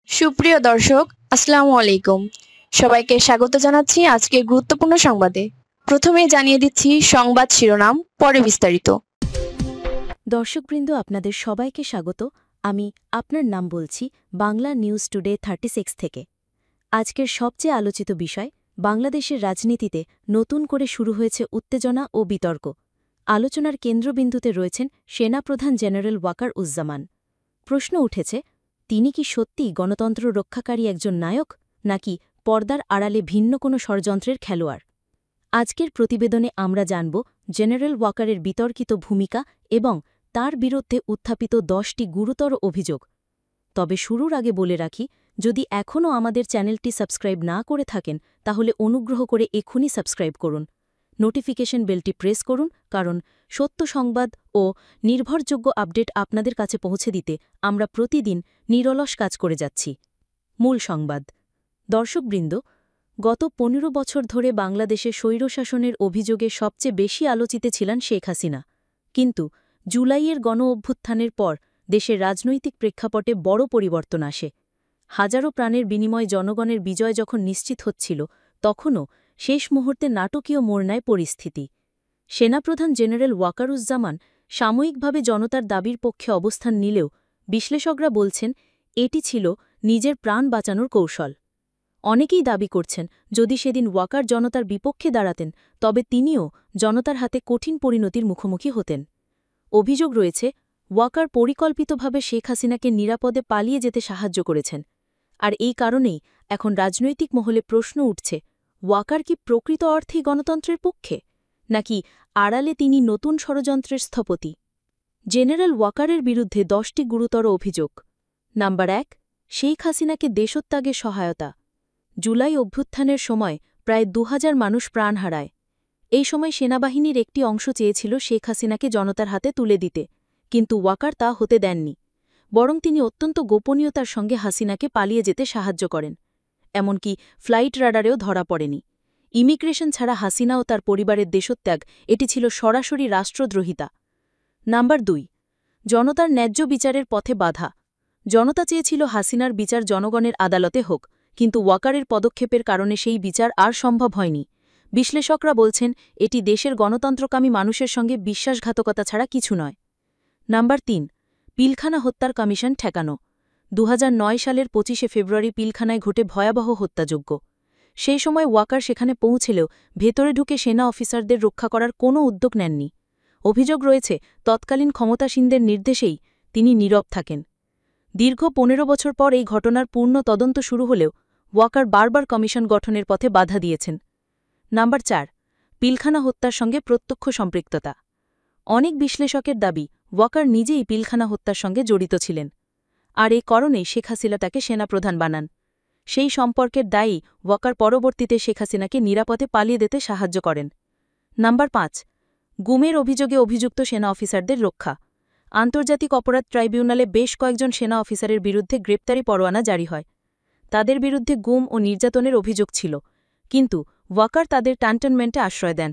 সুপ্রিয় দর্শক, আসসালামু আলাইকুম। সবাইকে স্বাগত জানাচ্ছি আজকের গুরুত্বপূর্ণ সংবাদে। প্রথমেই জানিয়ে দিচ্ছি সংবাদ শিরোনাম, পরে বিস্তারিত। দর্শকবৃন্দ, আপনাদের সবাইকে স্বাগত। আমি আপনার নাম বলছি বাংলা নিউজ টুডে 36 থেকে। আজকের সবচেয়ে আলোচিত বিষয়, বাংলাদেশের রাজনীতিতে নতুন করে শুরু হয়েছে উত্তেজনা ও বিতর্ক। আলোচনার কেন্দ্রবিন্দুতে রয়েছেন সেনাপ্রধান জেনারেল ওয়াকার উজ্জামান। প্রশ্ন উঠেছে, তিনি কি সত্যিই গণতন্ত্র রক্ষাকারী একজন নায়ক, নাকি পর্দার আড়ালে ভিন্ন কোনো ষড়যন্ত্রের খেলোয়াড়? আজকের প্রতিবেদনে আমরা জানব জেনারেল ওয়াকারের বিতর্কিত ভূমিকা এবং তার বিরুদ্ধে উত্থাপিত 10টি গুরুতর অভিযোগ। তবে শুরুর আগে বলে রাখি, যদি এখনও আমাদের চ্যানেলটি সাবস্ক্রাইব না করে থাকেন তাহলে অনুগ্রহ করে এখনই সাবস্ক্রাইব করুন। নোটিফিকেশন বেলটি প্রেস করুন, কারণ সত্য সংবাদ ও নির্ভরযোগ্য আপডেট আপনাদের কাছে পৌঁছে দিতে আমরা প্রতিদিন নিরলস কাজ করে যাচ্ছি। মূল সংবাদ। দর্শকবৃন্দ, গত 15 বছর ধরে বাংলাদেশে স্বৈরশাসনের অভিযোগে সবচেয়ে বেশি আলোচিত ছিলেন শেখ হাসিনা। কিন্তু জুলাইয়ের গণ-অভ্যুত্থানের পর দেশের রাজনৈতিক প্রেক্ষাপটে বড় পরিবর্তন আসে। হাজারো প্রাণের বিনিময়ে জনগণের বিজয় যখন নিশ্চিত হচ্ছিল, তখনও শেষ মুহূর্তে নাটকীয় মোড় নেয় পরিস্থিতি। সেনাপ্রধান জেনারেল ওয়াকারুজ্জামান সাময়িকভাবে জনতার দাবির পক্ষে অবস্থান নিলেও বিশ্লেষকরা বলছেন এটি ছিল নিজের প্রাণ বাঁচানোর কৌশল। অনেকেই দাবি করছেন, যদি সেদিন ওয়াকার জনতার বিপক্ষে দাঁড়াতেন তবে তিনিও জনতার হাতে কঠিন পরিণতির মুখোমুখি হতেন। অভিযোগ রয়েছে, ওয়াকার পরিকল্পিতভাবে শেখ হাসিনাকে নিরাপদে পালিয়ে যেতে সাহায্য করেছেন। আর এই কারণেই এখন রাজনৈতিক মহলে প্রশ্ন উঠছে, ওয়াকার কি প্রকৃত অর্থেই গণতন্ত্রের পক্ষে, নাকি আড়ালে তিনি নতুন ষড়যন্ত্রের স্থপতি? জেনারেল ওয়াকারের বিরুদ্ধে 10টি গুরুতর অভিযোগ। নাম্বার 1, শেখ হাসিনাকে দেশত্যাগে সহায়তা। জুলাই অভ্যুত্থানের সময় প্রায় 2000 মানুষ প্রাণ হারায়। এই সময় সেনাবাহিনীর একটি অংশ চেয়েছিল শেখ হাসিনাকে জনতার হাতে তুলে দিতে, কিন্তু ওয়াকার তা হতে দেননি। বরং তিনি অত্যন্ত গোপনীয়তার সঙ্গে হাসিনাকে পালিয়ে যেতে সাহায্য করেন। এমনকি ফ্লাইট রাডারেও ধরা পড়েনি। ইমিগ্রেশন ছাড়া হাসিনা ও তার পরিবারের দেশত্যাগ, এটি ছিল সরাসরি রাষ্ট্রদ্রোহিতা। নাম্বার 2, জনতার ন্যায্য বিচারের পথে বাধা। জনতা চেয়েছিল হাসিনার বিচার জনগণের আদালতে হোক, কিন্তু ওয়াকারের পদক্ষেপের কারণে সেই বিচার আর সম্ভব হয়নি। বিশ্লেষকরা বলছেন এটি দেশের গণতন্ত্রকামী মানুষের সঙ্গে বিশ্বাসঘাতকতা ছাড়া কিছু নয়। নাম্বার 3, পিলখানা হত্যার কমিশন ঠেকানো। 2009 সালের 25শে ফেব্রুয়ারি পিলখানায় ঘটে ভয়াবহ হত্যাযজ্ঞ। সেই সময় ওয়াকার সেখানে পৌঁছেলেও ভেতরে ঢুকে সেনা অফিসারদের রক্ষা করার কোনো উদ্যোগ নেননি। অভিযোগ রয়েছে, তৎকালীন ক্ষমতাসীনদের নির্দেশেই তিনি নীরব থাকেন। দীর্ঘ 15 বছর পর এই ঘটনার পূর্ণ তদন্ত শুরু হলেও ওয়াকার বারবার কমিশন গঠনের পথে বাধা দিয়েছেন। নাম্বার 4, পিলখানা হত্যার সঙ্গে প্রত্যক্ষ সম্পৃক্ততা। অনেক বিশ্লেষকের দাবি, ওয়াকার নিজেই পিলখানা হত্যার সঙ্গে জড়িত ছিলেন। আর এই কারণেই শেখ হাসিনা তাকে সেনাপ্রধান বানান। সেই সম্পর্কের দায়ী ওয়াকার পরবর্তীতে শেখ হাসিনাকে নিরাপদে পালিয়ে যেতে সাহায্য করেন। নাম্বার 5, গুমের অভিযোগে অভিযুক্ত সেনা অফিসারদের রক্ষা। আন্তর্জাতিক অপরাধ ট্রাইব্যুনালে বেশ কয়েকজন সেনা অফিসারের বিরুদ্ধে গ্রেপ্তারি পরোয়ানা জারি হয়। তাদের বিরুদ্ধে গুম ও নির্যাতনের অভিযোগ ছিল, কিন্তু ওয়াকার তাদের ক্যান্টনমেন্টে আশ্রয় দেন,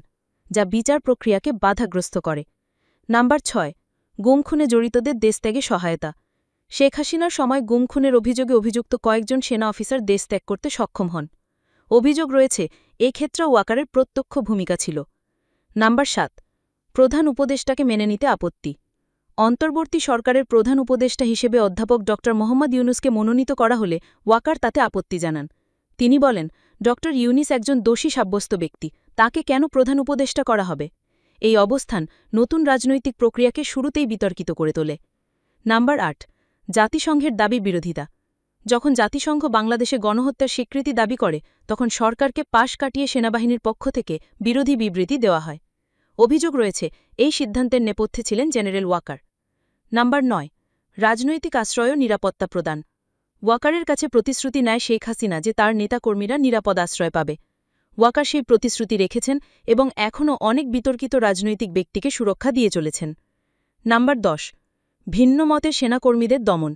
যা বিচার প্রক্রিয়াকে বাধাগ্রস্ত করে। নাম্বার 6, গুম-খুনে জড়িতদের দেশত্যাগে সহায়তা। শেখ হাসিনার সময় গুম-খুনের অভিযোগে অভিযুক্ত কয়েকজন সেনা অফিসার দেশ ত্যাগ করতে সক্ষম হন। অভিযোগ রয়েছে, এক্ষেত্রে ওয়াকারের প্রত্যক্ষ ভূমিকা ছিল। নাম্বার 7, প্রধান উপদেষ্টাকে মেনে নিতে আপত্তি। অন্তর্বর্তী সরকারের প্রধান উপদেষ্টা হিসেবে অধ্যাপক ড. মোহাম্মদ ইউনুসকে মনোনীত করা হলে ওয়াকার তাতে আপত্তি জানান। তিনি বলেন, ড. ইউনুস একজন দোষী সাব্যস্ত ব্যক্তি, তাকে কেন প্রধান উপদেষ্টা করা হবে? এই অবস্থান নতুন রাজনৈতিক প্রক্রিয়াকে শুরুতেই বিতর্কিত করে তোলে। নাম্বার 8, জাতিসংঘের দাবি বিরোধিতা। যখন জাতিসংঘ বাংলাদেশে গণহত্যার স্বীকৃতি দাবি করে, তখন সরকারকে পাশ কাটিয়ে সেনাবাহিনীর পক্ষ থেকে বিরোধী বিবৃতি দেওয়া হয়। অভিযোগ রয়েছে, এই সিদ্ধান্তের নেপথ্যে ছিলেন জেনারেল ওয়াকার। নাম্বার 9, রাজনৈতিক আশ্রয় ও নিরাপত্তা প্রদান। ওয়াকারের কাছে প্রতিশ্রুতি নেয় শেখ হাসিনা যে তার নেতাকর্মীরা নিরাপদ আশ্রয় পাবে। ওয়াকার সেই প্রতিশ্রুতি রেখেছেন এবং এখনও অনেক বিতর্কিত রাজনৈতিক ব্যক্তিকে সুরক্ষা দিয়ে চলেছেন। নাম্বার 10, ভিন্ন মতের সেনাকর্মীদের দমন।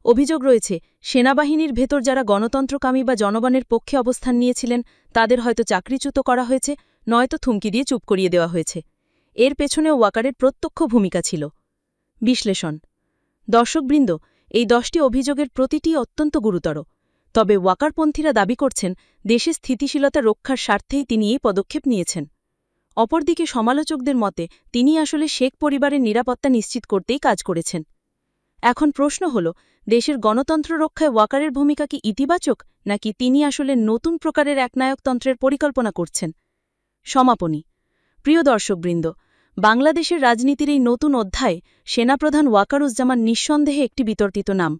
অভিযোগ রয়েছে, সেনাবাহিনীর ভেতর যারা গণতন্ত্রকামী বা জনগণের পক্ষে অবস্থান নিয়েছিলেন তাদের হয়তো চাকরিচ্যুত করা হয়েছে, নয়তো থুমকি দিয়ে চুপ করিয়ে দেওয়া হয়েছে। এর পেছনেও ওয়াকারের প্রত্যক্ষ ভূমিকা ছিল। বিশ্লেষণ। দর্শকবৃন্দ, এই 10টি অভিযোগের প্রতিটি অত্যন্ত গুরুতর। তবে ওয়াকারপন্থীরা দাবি করছেন দেশে স্থিতিশীলতা রক্ষার স্বার্থেই তিনি এই পদক্ষেপ নিয়েছেন। অপরদিকে সমালোচকদের মতে তিনি আসলে শেখ পরিবারের নিরাপত্তা নিশ্চিত করতেই কাজ করেছেন। এখন প্রশ্ন হল, দেশের গণতন্ত্র রক্ষায় ওয়াকারের ভূমিকা কি ইতিবাচক, নাকি তিনি আসলে নতুন প্রকারের একনায়কতন্ত্রের পরিকল্পনা করছেন? সমাপনী। প্রিয় দর্শকবৃন্দ, বাংলাদেশের রাজনীতির এই নতুন অধ্যায়ে সেনাপ্রধান ওয়াকারুজ্জামান নিঃসন্দেহে একটি বিতর্কিত নাম।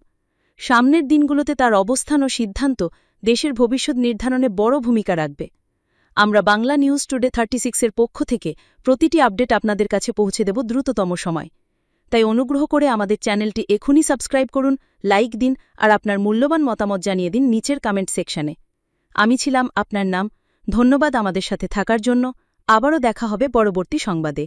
সামনের দিনগুলোতে তার অবস্থান ও সিদ্ধান্ত দেশের ভবিষ্যৎ নির্ধারণে বড় ভূমিকা রাখবে। আমরা বাংলা নিউজ টুডে 36-এর পক্ষ থেকে প্রতিটি আপডেট আপনাদের কাছে পৌঁছে দেব দ্রুততম সময়। তাই অনুগ্রহ করে আমাদের চ্যানেলটি এখনই সাবস্ক্রাইব করুন, লাইক দিন আর আপনার মূল্যবান মতামত জানিয়ে দিন নিচের কমেন্ট সেকশনে। আমি ছিলাম আপনার নাম। ধন্যবাদ আমাদের সাথে থাকার জন্য। আবারও দেখা হবে পরবর্তী সংবাদে।